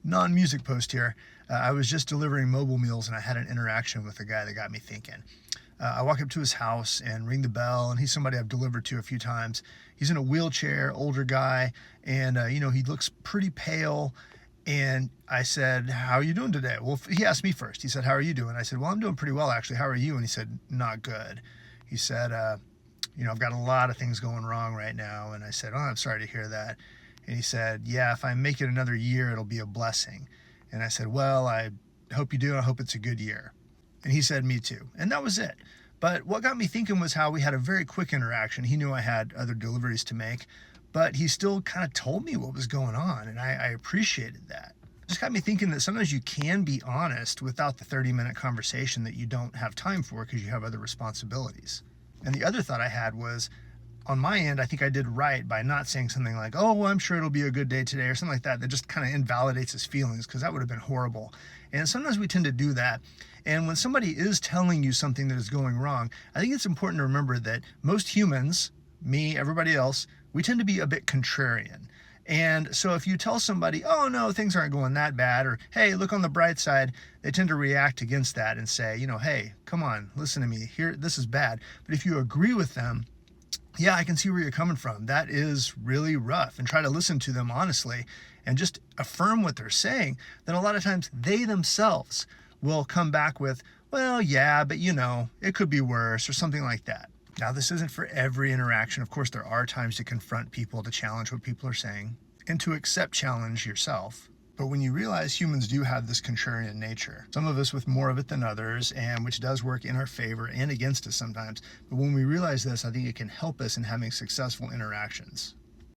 non-music post here. I was just delivering mobile meals and I had an interaction with a guy that got me thinking. I walk up to his house and ring the bell, and he's somebody I've delivered to a few times. He's in a wheelchair, older guy, and he looks pretty pale. And I said, "How are you doing today?" Well, he asked me first. He said, "How are you doing?" I said, "Well, I'm doing pretty well, actually. How are you?" And he said, "Not good." He said, "I've got a lot of things going wrong right now." And I said, "Oh, I'm sorry to hear that." And he said, "Yeah, if I make it another year, it'll be a blessing." And I said, "Well, I hope you do. I hope it's a good year." And he said, "Me too." And that was it. But what got me thinking was how we had a very quick interaction. He knew I had other deliveries to make, but he still kind of told me what was going on, and I appreciated that. It just got me thinking that sometimes you can be honest without the 30-minute conversation that you don't have time for because you have other responsibilities. And the other thought I had was, on my end, I think I did right by not saying something like, "Oh, well, I'm sure it'll be a good day today," or something like that just kind of invalidates his feelings, because that would have been horrible. And sometimes we tend to do that. And when somebody is telling you something that is going wrong, I think it's important to remember that most humans, me, everybody else, we tend to be a bit contrarian. And so if you tell somebody, "Oh, no, things aren't going that bad," or, "Hey, look on the bright side," they tend to react against that and say, "Hey, come on, listen to me here. This is bad." But if you agree with them, "Yeah, I can see where you're coming from. That is really rough," and try to listen to them honestly and just affirm what they're saying, then a lot of times they themselves will come back with, "Well, yeah, but it could be worse," or something like that. Now, this isn't for every interaction. Of course, there are times to confront people, to challenge what people are saying, and to accept challenge yourself. But when you realize humans do have this contrarian nature, some of us with more of it than others, and which does work in our favor and against us sometimes. But when we realize this, I think it can help us in having successful interactions.